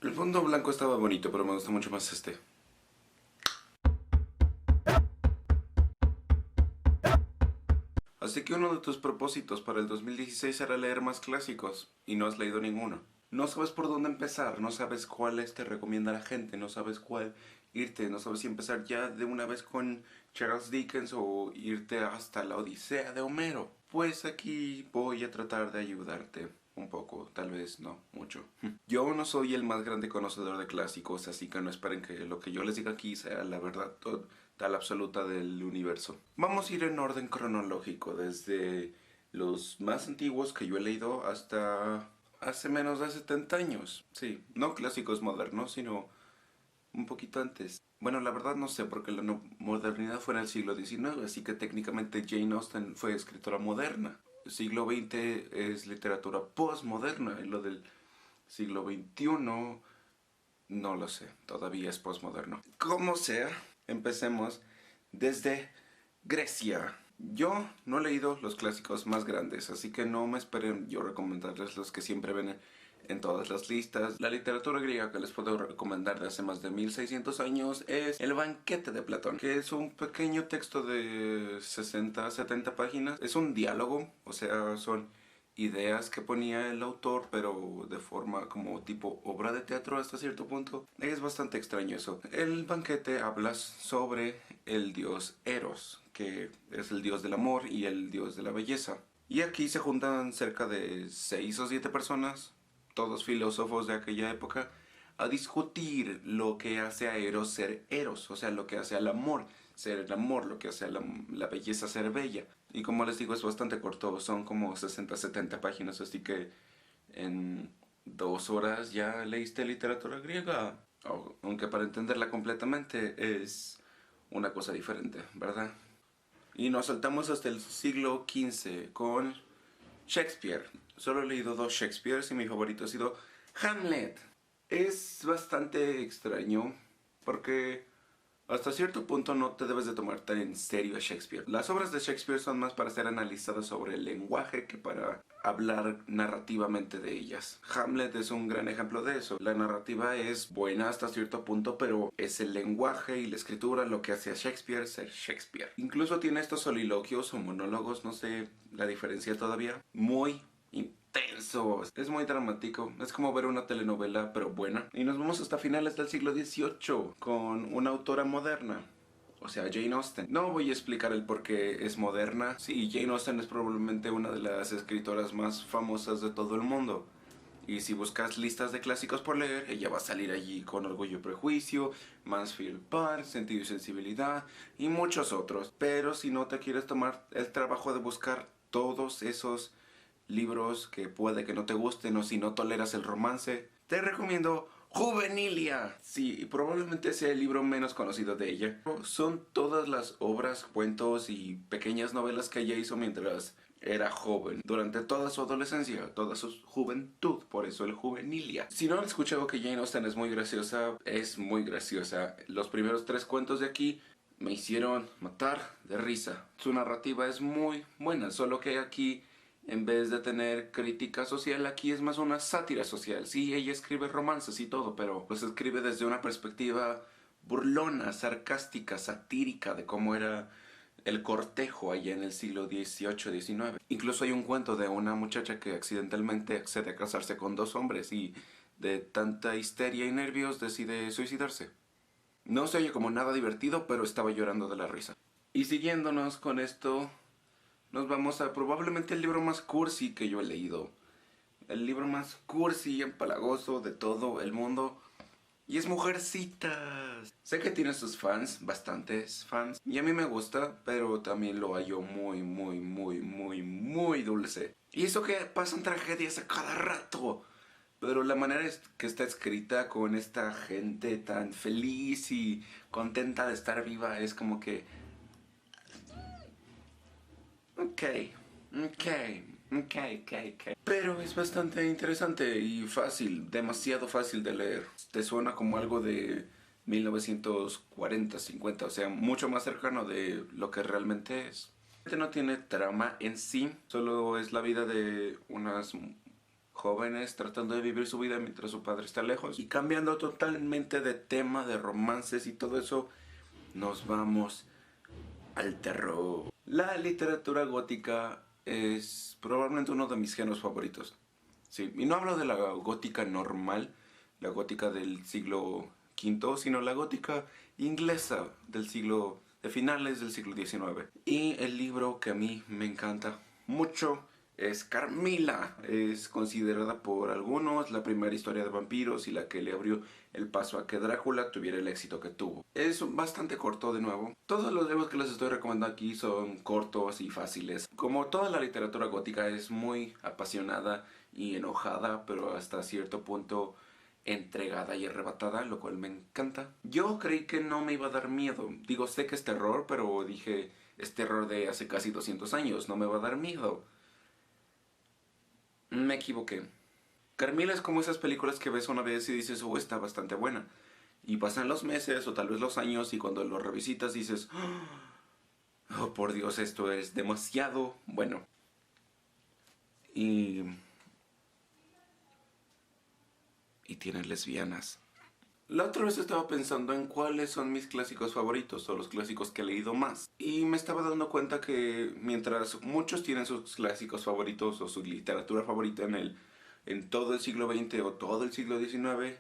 El fondo blanco estaba bonito, pero me gusta mucho más este. Así que uno de tus propósitos para el 2016 era leer más clásicos, y no has leído ninguno. No sabes por dónde empezar, no sabes cuáles te recomienda la gente, no sabes cuál irte, no sabes si empezar ya de una vez con Charles Dickens o irte hasta la Odisea de Homero. Pues aquí voy a tratar de ayudarte un poco, tal vez no mucho. Yo no soy el más grande conocedor de clásicos, así que no esperen que lo que yo les diga aquí sea la verdad total absoluta del universo. Vamos a ir en orden cronológico, desde los más antiguos que yo he leído hasta hace menos de 70 años. Sí, no clásicos modernos, sino un poquito antes. Bueno, la verdad no sé, porque la modernidad fue en el siglo XIX, así que técnicamente Jane Austen fue escritora moderna. El siglo XX es literatura postmoderna, y lo del siglo XXI no lo sé, todavía es postmoderno. Como sea, empecemos desde Grecia. Yo no he leído los clásicos más grandes, así que no me esperen yo recomendarles los que siempre ven en todas las listas. La literatura griega que les puedo recomendar de hace más de 1600 años es El banquete de Platón, que es un pequeño texto de 60-70 páginas. Es un diálogo, o sea, son ideas que ponía el autor, pero de forma como tipo obra de teatro hasta cierto punto. Es bastante extraño eso. El banquete habla sobre el dios Eros, que es el dios del amor y el dios de la belleza. Y aquí se juntan cerca de 6 o 7 personas, todos filósofos de aquella época, a discutir lo que hace a Eros ser Eros, o sea, lo que hace al amor ser el amor, lo que hace a la belleza ser bella. Y como les digo, es bastante corto, son como 60-70 páginas, así que en 2 horas ya leíste literatura griega. Aunque para entenderla completamente es una cosa diferente, ¿verdad? Y nos saltamos hasta el siglo XV con Shakespeare. Solo he leído 2 Shakespeares y mi favorito ha sido Hamlet. Es bastante extraño porque hasta cierto punto no te debes de tomar tan en serio a Shakespeare. Las obras de Shakespeare son más para ser analizadas sobre el lenguaje que para hablar narrativamente de ellas. Hamlet es un gran ejemplo de eso. La narrativa es buena hasta cierto punto, pero es el lenguaje y la escritura lo que hace a Shakespeare ser Shakespeare. Incluso tiene estos soliloquios o monólogos, no sé la diferencia todavía, muy intenso, es muy dramático, es como ver una telenovela pero buena. Y nos vamos hasta finales del siglo XVIII con una autora moderna, o sea, Jane Austen. No voy a explicar el por qué es moderna. Sí, Jane Austen es probablemente una de las escritoras más famosas de todo el mundo. Y si buscas listas de clásicos por leer, ella va a salir allí con Orgullo y Prejuicio, Mansfield Park, Sentido y Sensibilidad y muchos otros. Pero si no te quieres tomar el trabajo de buscar todos esos libros que puede que no te gusten o si no toleras el romance, te recomiendo Juvenilia. Sí, probablemente sea el libro menos conocido de ella. Son todas las obras, cuentos y pequeñas novelas que ella hizo mientras era joven, durante toda su adolescencia, toda su juventud, por eso el Juvenilia. Si no han escuchado que Jane Austen es muy graciosa, es muy graciosa. Los primeros 3 cuentos de aquí me hicieron matar de risa. Su narrativa es muy buena, solo que aquí en vez de tener crítica social, aquí es más una sátira social. Sí, ella escribe romances y todo, pero los escribe desde una perspectiva burlona, sarcástica, satírica de cómo era el cortejo allá en el siglo XVIII-XIX. Incluso hay un cuento de una muchacha que accidentalmente accede a casarse con 2 hombres y de tanta histeria y nervios decide suicidarse. No se oye como nada divertido, pero estaba llorando de la risa. Y siguiéndonos con esto, nos vamos a probablemente el libro más cursi que yo he leído. El libro más cursi y empalagoso de todo el mundo. Y es Mujercitas. Sé que tiene sus fans, bastantes fans. Y a mí me gusta, pero también lo hallo muy, muy, muy, muy, muy dulce. Y eso que pasan tragedias a cada rato. Pero la manera que está escrita con esta gente tan feliz y contenta de estar viva es como que Ok, ok, ok. Pero es bastante interesante y fácil, demasiado fácil de leer. Te suena como algo de 1940, 50, o sea, mucho más cercano de lo que realmente es. Este no tiene trama en sí, solo es la vida de unas jóvenes tratando de vivir su vida mientras su padre está lejos. Y cambiando totalmente de tema, de romances y todo eso, nos vamos al terror. La literatura gótica es probablemente uno de mis géneros favoritos. Sí, y no hablo de la gótica normal, la gótica del siglo V, sino la gótica inglesa del siglo, de finales del siglo XIX. Y el libro que a mí me encanta mucho es Carmilla. Es considerada por algunos la primera historia de vampiros y la que le abrió el paso a que Drácula tuviera el éxito que tuvo. Es bastante corto de nuevo. Todos los libros que les estoy recomendando aquí son cortos y fáciles. Como toda la literatura gótica es muy apasionada y enojada, pero hasta cierto punto entregada y arrebatada, lo cual me encanta. Yo creí que no me iba a dar miedo. Digo, sé que es terror, pero dije, es terror de hace casi 200 años, no me va a dar miedo. Me equivoqué. Carmilla es como esas películas que ves una vez y dices, oh, está bastante buena. Y pasan los meses o tal vez los años y cuando lo revisitas dices, oh, por Dios, esto es demasiado bueno. Y tiene lesbianas. La otra vez estaba pensando en cuáles son mis clásicos favoritos o los clásicos que he leído más. Y me estaba dando cuenta que mientras muchos tienen sus clásicos favoritos o su literatura favorita en todo el siglo XX o todo el siglo XIX,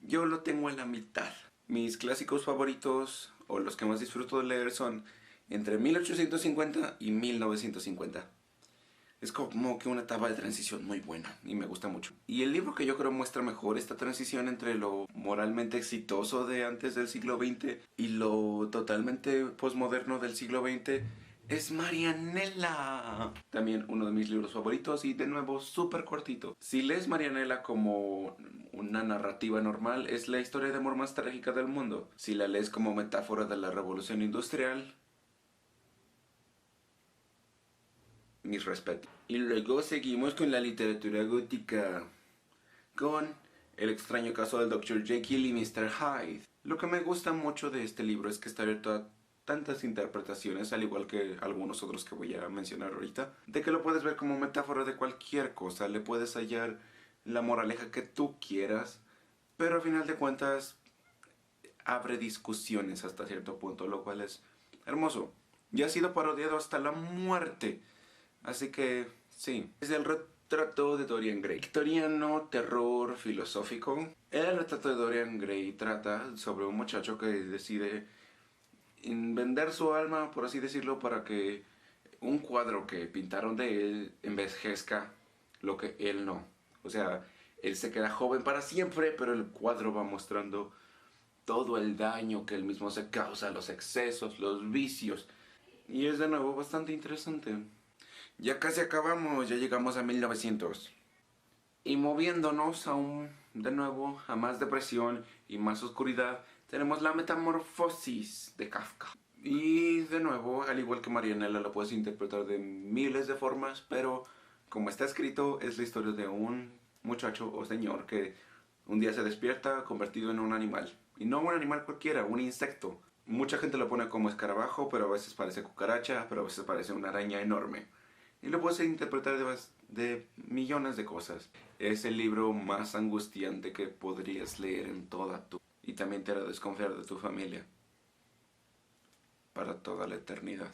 yo lo tengo en la mitad. Mis clásicos favoritos o los que más disfruto de leer son entre 1850 y 1950. Es como que una etapa de transición muy buena y me gusta mucho. Y el libro que yo creo muestra mejor esta transición entre lo moralmente exitoso de antes del siglo XX y lo totalmente posmoderno del siglo XX es Marianela. También uno de mis libros favoritos y de nuevo súper cortito. Si lees Marianela como una narrativa normal, es la historia de amor más trágica del mundo. Si la lees como metáfora de la revolución industrial, mis respetos. Y luego seguimos con la literatura gótica, con El extraño caso del Dr. Jekyll y Mr. Hyde. Lo que me gusta mucho de este libro es que está abierto a tantas interpretaciones, al igual que algunos otros que voy a mencionar ahorita, de que lo puedes ver como metáfora de cualquier cosa, le puedes hallar la moraleja que tú quieras, pero al final de cuentas abre discusiones hasta cierto punto, lo cual es hermoso. Ya ha sido parodiado hasta la muerte. Así que, sí. Es el retrato de Dorian Gray. Victoriano, terror filosófico. El retrato de Dorian Gray trata sobre un muchacho que decide vender su alma, por así decirlo, para que un cuadro que pintaron de él envejezca lo que él no. O sea, él se queda joven para siempre, pero el cuadro va mostrando todo el daño que él mismo se causa, los excesos, los vicios. Y es de nuevo bastante interesante. Ya casi acabamos, ya llegamos a 1900. Y moviéndonos aún de nuevo a más depresión y más oscuridad, tenemos la metamorfosis de Kafka. Y de nuevo, al igual que Marianela, la puedes interpretar de miles de formas, pero como está escrito, es la historia de un muchacho o señor que un día se despierta convertido en un animal. Y no un animal cualquiera, un insecto. Mucha gente lo pone como escarabajo, pero a veces parece cucaracha, pero a veces parece una araña enorme. Y lo puedes interpretar de millones de cosas. Es el libro más angustiante que podrías leer en toda tu... Y también te hará desconfiar de tu familia. Para toda la eternidad.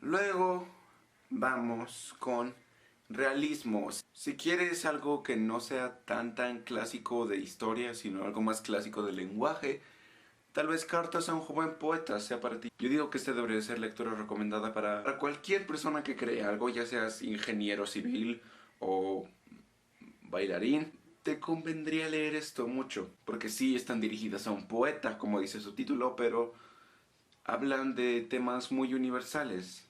Luego vamos con realismos. Si quieres algo que no sea tan clásico de historia, sino algo más clásico de lenguaje, tal vez Cartas a un joven poeta sea para ti. Yo digo que este debería ser lectura recomendada para cualquier persona que crea algo, ya seas ingeniero civil o bailarín. Te convendría leer esto mucho, porque sí están dirigidas a un poeta, como dice su título, pero hablan de temas muy universales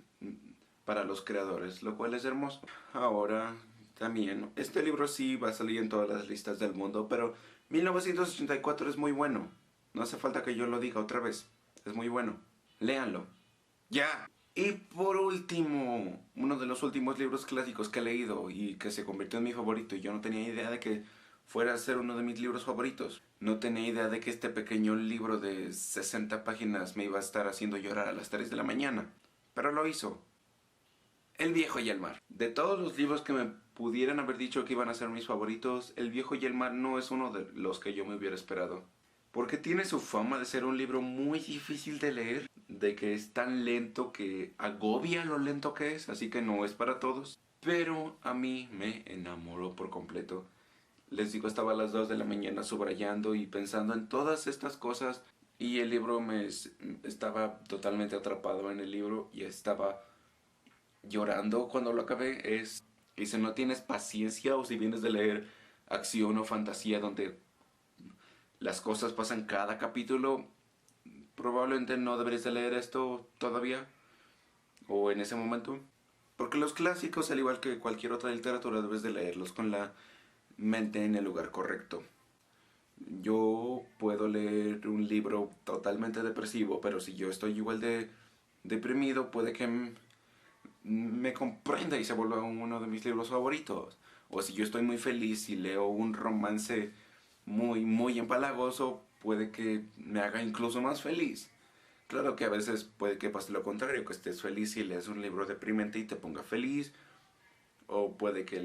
para los creadores, lo cual es hermoso. Ahora, también, este libro sí va a salir en todas las listas del mundo, pero 1984 es muy bueno. No hace falta que yo lo diga otra vez. Es muy bueno. Léanlo. ¡Ya! Y por último, uno de los últimos libros clásicos que he leído y que se convirtió en mi favorito, y yo no tenía idea de que fuera a ser uno de mis libros favoritos. No tenía idea de que este pequeño libro de 60 páginas me iba a estar haciendo llorar a las 3 de la mañana. Pero lo hizo. El viejo y el mar. De todos los libros que me pudieran haber dicho que iban a ser mis favoritos, El viejo y el mar no es uno de los que yo me hubiera esperado. Porque tiene su fama de ser un libro muy difícil de leer, de que es tan lento que agobia lo lento que es, así que no es para todos. Pero a mí me enamoró por completo. Les digo, estaba a las 2 de la mañana subrayando y pensando en todas estas cosas y el libro estaba totalmente atrapado en el libro y estaba llorando cuando lo acabé. Y si no tienes paciencia o si vienes de leer acción o fantasía donde las cosas pasan cada capítulo, probablemente no deberías de leer esto todavía o en ese momento. Porque los clásicos, al igual que cualquier otra literatura, debes de leerlos con la mente en el lugar correcto. Yo puedo leer un libro totalmente depresivo, pero si yo estoy igual de deprimido, puede que me comprenda y se vuelva uno de mis libros favoritos. O si yo estoy muy feliz y leo un romance muy empalagoso, puede que me haga incluso más feliz. Claro que a veces puede que pase lo contrario, que estés feliz y leas un libro deprimente y te ponga feliz. O puede que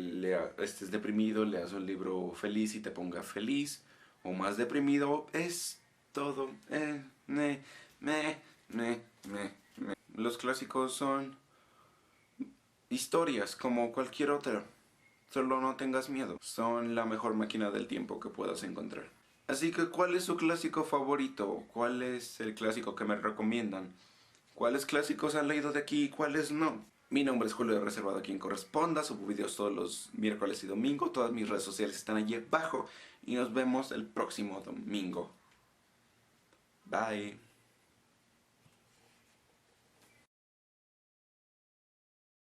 estés deprimido, leas un libro feliz y te ponga feliz. O más deprimido, es todo. Los clásicos son historias como cualquier otra. Solo no tengas miedo. Son la mejor máquina del tiempo que puedas encontrar. Así que, ¿cuál es su clásico favorito? ¿Cuál es el clásico que me recomiendan? ¿Cuáles clásicos han leído de aquí y cuáles no? Mi nombre es Julio de Reservado, a quien corresponda. Subo videos todos los miércoles y domingo. Todas mis redes sociales están allí abajo. Y nos vemos el próximo domingo. Bye.